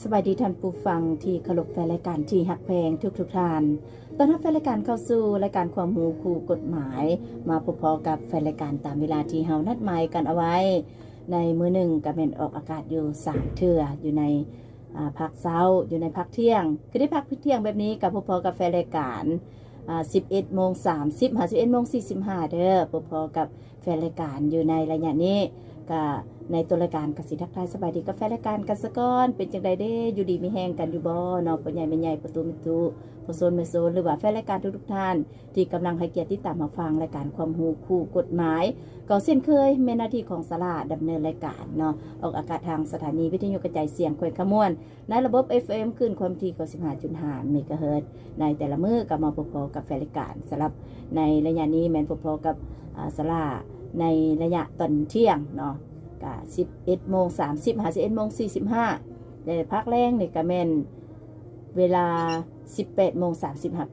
สวัสดีท่านผู้ฟังที่เคารพแฟนรายการที่หักแพงทุกท่านตอนรับแฟนรายการเข้าสู่รายการความรู้คู่กฎหมายมาพบกับแฟนรายการตามเวลาที่เฮานัดหมายกันเอาไว้ในมื้อหนึ่งก็แม่นออกอากาศอยู่3เทื่ออยู่ในภาคเช้าอยู่ในภาคเที่ยงคือได้ภาคเที่ยงแบบนี้กับพบกับแฟนรายการ11:30 หา 11:45เด้อพบกับแฟนรายการอยู่ในระยะนี้ก็ในตัวรายการกสิทักทายสบายดีกับแฟนรายการกันซะก่อนเป็นจังไดเด้อยู่ดีมีแฮงกันอยู่บ่เนาะพ่อใหญ่แม่ใหญ่ประตูมิตุผู้โซนแม่โซนหรือว่าแฟนรายการทุกท่านที่กำลังให้เกียรติติดตามมาฟังรายการความรู้คู่กฎหมายก็เช่นเคยแม่หน้าที่ของศาลาดำเนินรายการเนาะออกอากาศทางสถานีวิทยุกระจายเสียงแขวงขมวนในระบบ FM ขึ้นความถี่ 95.5 เมกะเฮิรตซ์ในแต่ละมื้อก็มาพบกับแฟนรายการสำหรับในระยะนี้แม่นพบกับศาลาในระยะตอนเที่ยงเนาะก็11:30 หา 11:45ได้พักแรงนี่ก็แม่นเวลา 18:30 หา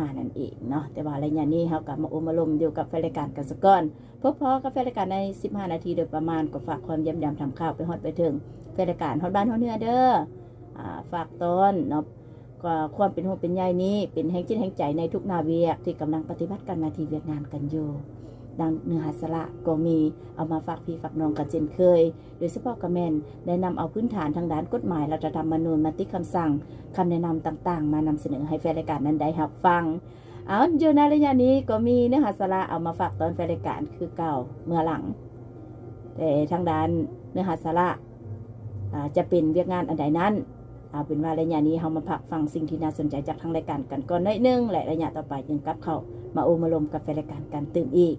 18:45 นั่นเองเนาะแต่ว่าระยะนี้เฮาก็มาอารมณ์อยู่กับแฟนรายการกันซะก่อนพบกับแฟนรายการใน15นาทีโดยประมาณก็ฝากความย้ำทำข่าวไปฮอดไปถึงแฟนรายการฮอดบ้านฮอดเฮือเด้อฝากตอนเนาะก็ความเป็นห่วงเป็นใยนี้เป็นแห่งจิตแห่งใจในทุกนาเวียกที่กำลังปฏิบัติการหน้าที่เวียกงานกันอยู่ดังเนื้อหาสาระก็มีเอามาฝากพี่ฝากน้องกันเช่นเคยโดยเฉพาะกระแมนได้นำเอาพื้นฐานทางด้านกฎหมายรัฐธรรมนูญมติคำสั่งคำแนะนำต่างๆมานำเสนอให้แฟนรายการนั้นได้รับฟังเอาอยู่ในระยะนี้ก็มีเนื้อหาสาระเอามาฝากตอนแฟนรายการคือเก่าเมื่อหลังแต่ทางด้านเนื้อหาสาระจะเป็นเวียกงานอันใดนั้นเอาเป็นว่าระยะนี้เรามาพักฟังสิ่งที่น่าสนใจจากทางรายการกันก่อนหน่อยนึงและระยะต่อไปจึงกลับเข้ามาโอมาลมกับแฟนรายการกันตื่มอีก